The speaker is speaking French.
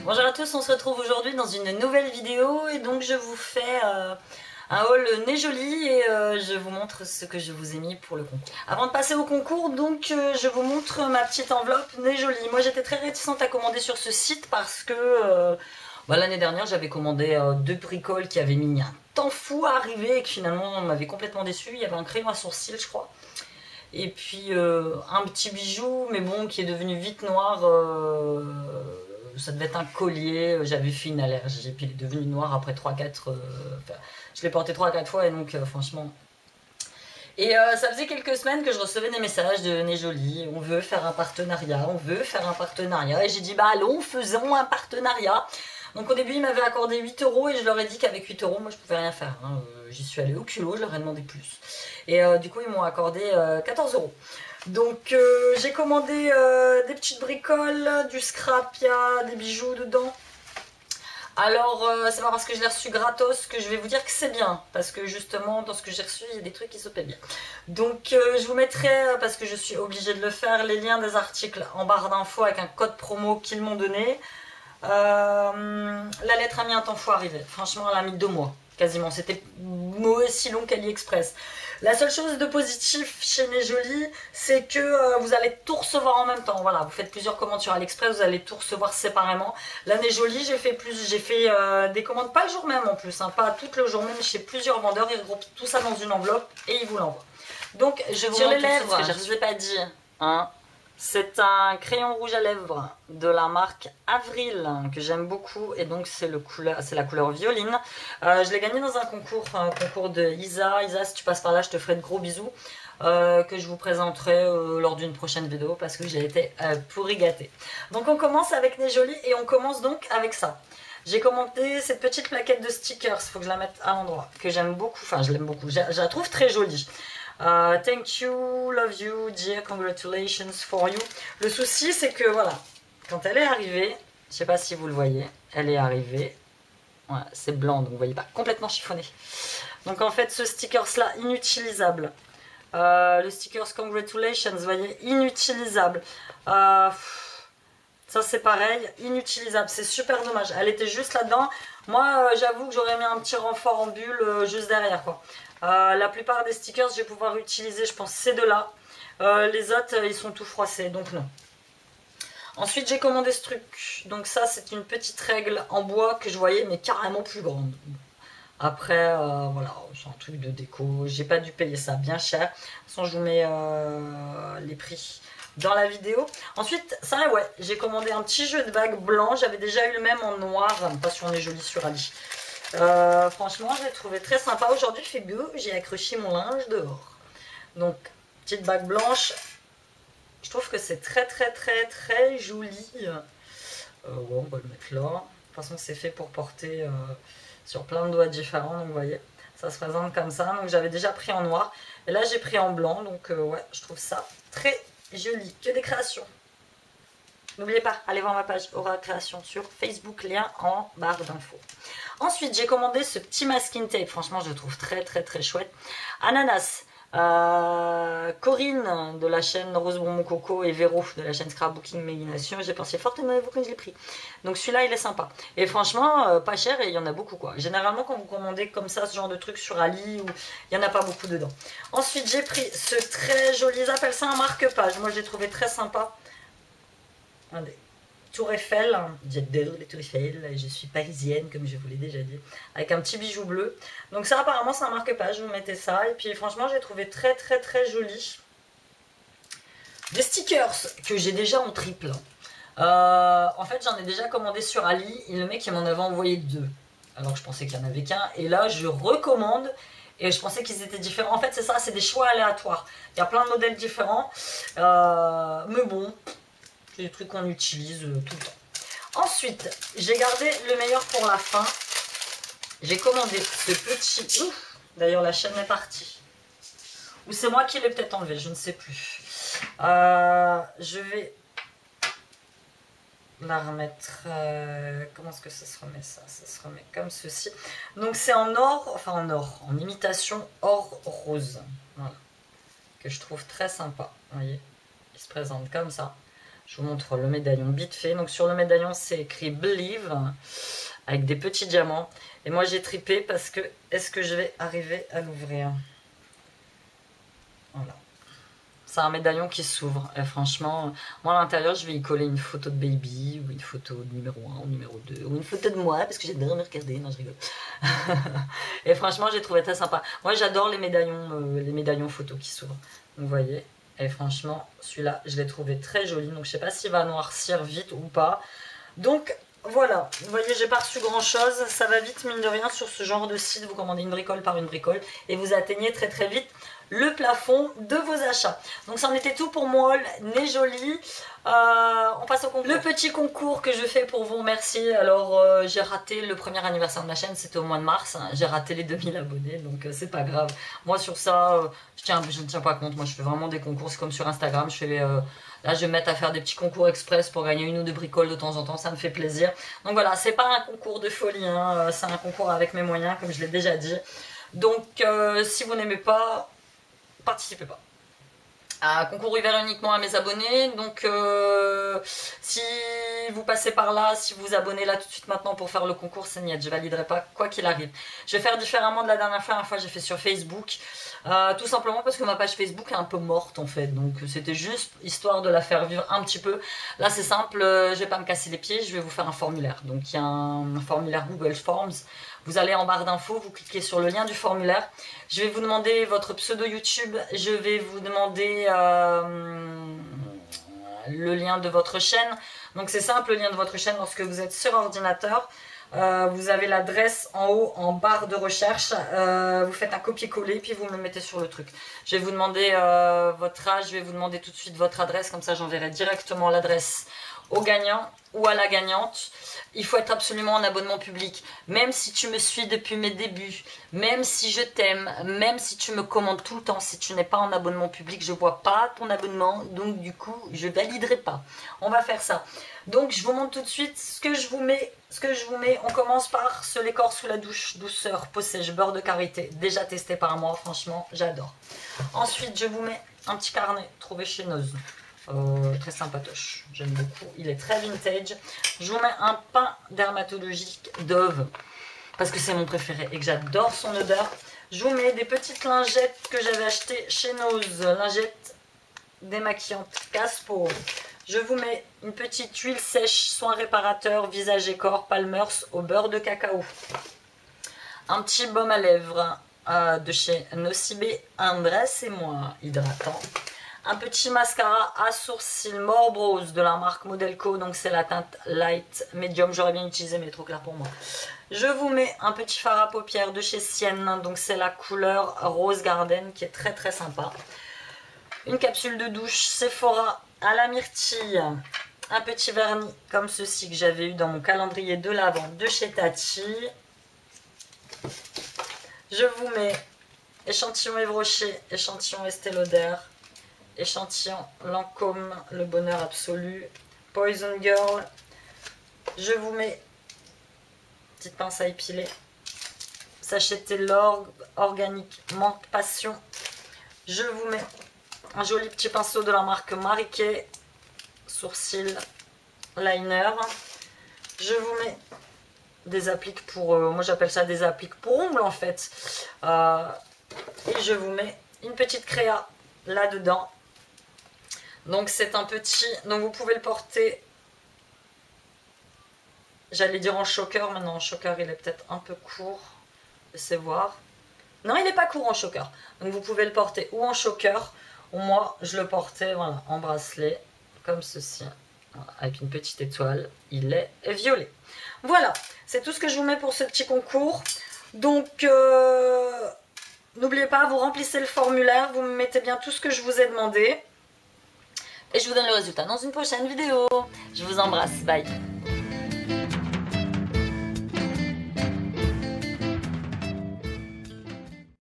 Bonjour à tous, on se retrouve aujourd'hui dans une nouvelle vidéo et donc je vous fais un haul nez joli et je vous montre ce que je vous ai mis pour le concours. Avant de passer au concours, donc je vous montre ma petite enveloppe nez joli. Moi j'étais très réticente à commander sur ce site parce que l'année dernière j'avais commandé deux bricoles qui avaient mis un temps fou à arriver et que finalement on m'avait complètement déçu. Il y avait un crayon à sourcil je crois. Et puis un petit bijou, mais bon, qui est devenu vite noir. Ça devait être un collier. J'avais fait une allergie. Et puis il est devenu noir après 3-4. Je l'ai porté 3-4 fois et donc franchement. Et ça faisait quelques semaines que je recevais des messages de Nez Joli. On veut faire un partenariat, on veut faire un partenariat. Et j'ai dit, bah allons, faisons un partenariat. Donc au début, ils m'avaient accordé 8 € et je leur ai dit qu'avec 8 €, moi je pouvais rien faire. Hein. J'y suis allée au culot, je leur ai demandé plus. Et du coup, ils m'ont accordé 14 €. Donc j'ai commandé des petites bricoles, du scrap, il y a des bijoux dedans. Alors, c'est pas parce que je l'ai reçu gratos que je vais vous dire que c'est bien. Parce que justement, dans ce que j'ai reçu, il y a des trucs qui se paient bien. Donc, je vous mettrai, parce que je suis obligée de le faire, les liens des articles en barre d'infos avec un code promo qu'ils m'ont donné. La lettre a mis un temps fou à arriver. Franchement, elle a mis 2 mois, quasiment. C'était aussi long qu'AliExpress. La seule chose de positif chez Nez Joli, c'est que vous allez tout recevoir en même temps. Voilà, vous faites plusieurs commandes sur AliExpress, vous allez tout recevoir séparément. Là, Nez Joli, j'ai fait des commandes pas le jour même en plus, hein, pas toutes le jour même, chez plusieurs vendeurs. Ils regroupent tout ça dans une enveloppe et ils vous l'envoient. Donc, je vous les lèvres, je ne vous ai pas dit, hein. C'est un crayon rouge à lèvres de la marque Avril que j'aime beaucoup et donc c'est la couleur violine. Je l'ai gagné dans un concours de Isa. Isa, si tu passes par là, je te ferai de gros bisous que je vous présenterai lors d'une prochaine vidéo parce que j'ai été pourri gâtée. Donc on commence avec Nez Joli et on commence donc avec ça. J'ai commandé cette petite plaquette de stickers, il faut que je la mette à l'endroit, que j'aime beaucoup, enfin je l'aime beaucoup, je la trouve très jolie. Thank you, love you, dear, congratulations for you. Le souci c'est que voilà, quand elle est arrivée, je sais pas si vous le voyez, elle est arrivée, voilà, c'est blanc donc vous voyez pas, complètement chiffonné. Donc en fait ce stickers là, inutilisable. Le stickers congratulations, vous voyez, inutilisable. Ça c'est pareil, inutilisable, c'est super dommage. Elle était juste là-dedans. Moi j'avoue que j'aurais mis un petit renfort en bulle juste derrière quoi. La plupart des stickers je vais pouvoir utiliser, je pense, ces deux-là. Les autres, ils sont tout froissés, donc non. Ensuite, j'ai commandé ce truc. Donc ça, c'est une petite règle en bois que je voyais, mais carrément plus grande. Après, voilà, c'est un truc de déco. J'ai pas dû payer ça bien cher. De toute façon, je vous mets les prix dans la vidéo. Ensuite, ça, ouais, j'ai commandé un petit jeu de bague blanc. J'avais déjà eu le même en noir, parce qu'on est joli sur Ali. Franchement, je l'ai trouvé très sympa. Aujourd'hui, il fait beau, j'ai accroché mon linge dehors. Donc, petite bague blanche. Je trouve que c'est très joli. Ouais, on va le mettre là. De toute façon, c'est fait pour porter sur plein de doigts différents. Donc, vous voyez, ça se présente comme ça. Donc, j'avais déjà pris en noir. Et là, j'ai pris en blanc. Donc, ouais, je trouve ça très joli. Que des créations. N'oubliez pas, allez voir ma page Aura Création sur Facebook, lien en barre d'infos. Ensuite, j'ai commandé ce petit masking tape. Franchement, je le trouve très chouette. Ananas. Corinne de la chaîne Rose Bonbon Coco et Véro de la chaîne Scrapbooking Mélination. J'ai pensé fortement à vous quand je l'ai pris. Donc celui-là, il est sympa. Et franchement, pas cher et il y en a beaucoup quoi. Généralement, quand vous commandez comme ça, ce genre de truc sur Ali, il n'y en a pas beaucoup dedans. Ensuite, j'ai pris ce très joli, ils appellent ça un marque-page. Moi, je l'ai trouvé très sympa. Regardez. Tour Eiffel, j'adore les Tour Eiffel, je suis parisienne comme je vous l'ai déjà dit, avec un petit bijou bleu. Donc ça apparemment c'est un marque-page, vous mettez ça, et puis franchement j'ai trouvé très joli. Des stickers que j'ai déjà en triple. En fait j'en ai déjà commandé sur Ali, et le mec il m'en avait envoyé 2. Alors que je pensais qu'il n'y en avait qu'un, et là je recommande, et je pensais qu'ils étaient différents. En fait c'est ça, c'est des choix aléatoires. Il y a plein de modèles différents, mais bon... C'est des trucs qu'on utilise tout le temps. Ensuite, j'ai gardé le meilleur pour la fin. J'ai commandé ce petit... Ouf, d'ailleurs, la chaîne est partie. Ou c'est moi qui l'ai peut-être enlevé, je ne sais plus. Je vais la remettre... comment est-ce que ça se remet ça? Ça se remet comme ceci. Donc c'est en or, enfin en or, en imitation or rose. Voilà. Que je trouve très sympa. Vous voyez, il se présente comme ça. Je vous montre le médaillon vite fait. Donc sur le médaillon, c'est écrit Believe avec des petits diamants. Et moi, j'ai tripé parce que est-ce que je vais arriver à l'ouvrir? Voilà. C'est un médaillon qui s'ouvre. Et franchement, moi à l'intérieur, je vais y coller une photo de baby, ou une photo de numéro 1, ou numéro 2, ou une photo de moi, parce que j'adore me regarder. Non, je rigole. Et franchement, j'ai trouvé très sympa. Moi, j'adore les médaillons photos qui s'ouvrent. Vous voyez. Et franchement, celui-là, je l'ai trouvé très joli. Donc, je sais pas s'il va noircir vite ou pas. Donc, voilà. Vous voyez, j'ai pas reçu grand-chose. Ça va vite, mine de rien, sur ce genre de site. Vous commandez une bricole par une bricole. Et vous atteignez très très vite le plafond de vos achats. Donc ça en était tout pour moi, Nez Jolie. On passe au concours. Le petit concours que je fais pour vous remercier. Alors j'ai raté le premier anniversaire de ma chaîne, c'était au mois de mars. J'ai raté les 2000 abonnés, donc c'est pas grave. Moi sur ça, je ne tiens pas compte. Moi je fais vraiment des concours, c'est comme sur Instagram. Je fais là je vais me mettre à faire des petits concours express pour gagner une ou deux bricoles de temps en temps, ça me fait plaisir. Donc voilà, c'est pas un concours de folie, hein. C'est un concours avec mes moyens, comme je l'ai déjà dit. Donc si vous n'aimez pas, participez pas. Un concours ouvert uniquement à mes abonnés, donc si vous passez par là, si vous vous abonnez là tout de suite maintenant pour faire le concours, c'est niet, je validerai pas quoi qu'il arrive. Je vais faire différemment de la dernière fois j'ai fait sur Facebook, tout simplement parce que ma page Facebook est un peu morte en fait, donc c'était juste histoire de la faire vivre un petit peu. Là c'est simple, je vais pas me casser les pieds, je vais vous faire un formulaire, donc il y a un formulaire Google Forms. Vous allez en barre d'infos, vous cliquez sur le lien du formulaire. Je vais vous demander votre pseudo YouTube. Je vais vous demander le lien de votre chaîne. Donc c'est simple, le lien de votre chaîne lorsque vous êtes sur ordinateur. Vous avez l'adresse en haut en barre de recherche. Vous faites un copier-coller puis vous me le mettez sur le truc. Je vais vous demander votre âge. Je vais vous demander tout de suite votre adresse. Comme ça j'enverrai directement l'adresse au gagnant ou à la gagnante. Il faut être absolument en abonnement public. Même si tu me suis depuis mes débuts, même si je t'aime, même si tu me commandes tout le temps, si tu n'es pas en abonnement public, je vois pas ton abonnement, donc du coup, je validerai pas. On va faire ça. Donc, je vous montre tout de suite ce que je vous mets. On commence par ce lait corps sous la douche, douceur, peau sèche, beurre de karité. Déjà testé par moi, franchement, j'adore. Ensuite, je vous mets un petit carnet trouvé chez Noz. Très sympatoche, j'aime beaucoup, il est très vintage. Je vous mets un pain dermatologique Dove parce que c'est mon préféré et que j'adore son odeur. Je vous mets des petites lingettes que j'avais achetées chez Noz, lingettes démaquillantes Caspo. Je vous mets une petite huile sèche, soin réparateur, visage et corps, Palmers au beurre de cacao. Un petit baume à lèvres de chez Nocibé, Embrassez-moi hydratant. Un petit mascara à sourcils More Rose de la marque Modelco, donc c'est la teinte Light Medium, j'aurais bien utilisé mais il est trop clair pour moi. Je vous mets un petit fard à paupières de chez Sienne, donc c'est la couleur Rose Garden qui est très très sympa. Une capsule de douche Sephora à la myrtille, un petit vernis comme ceci que j'avais eu dans mon calendrier de l'Avent de chez Tati. Je vous mets échantillon Yves Rocher, échantillon Estée Lauder, échantillon Lancôme, le bonheur absolu, Poison Girl. Je vous mets petite pince à épiler, sachet Taylor organique Menthe Passion. Je vous mets un joli petit pinceau de la marque Marie Kay, sourcil liner. Je vous mets des appliques pour, moi j'appelle ça des appliques pour ongles en fait. Et je vous mets une petite créa là-dedans. Donc c'est un petit, donc vous pouvez le porter, j'allais dire en choker, mais non, en choker il est peut-être un peu court, laissez voir. Non, il n'est pas court en choker, donc vous pouvez le porter ou en choker, ou moi je le portais, voilà, en bracelet, comme ceci, voilà, avec une petite étoile, il est violet. Voilà, c'est tout ce que je vous mets pour ce petit concours, donc n'oubliez pas, vous remplissez le formulaire, vous me mettez bien tout ce que je vous ai demandé. Et je vous donne le résultat dans une prochaine vidéo. Je vous embrasse. Bye.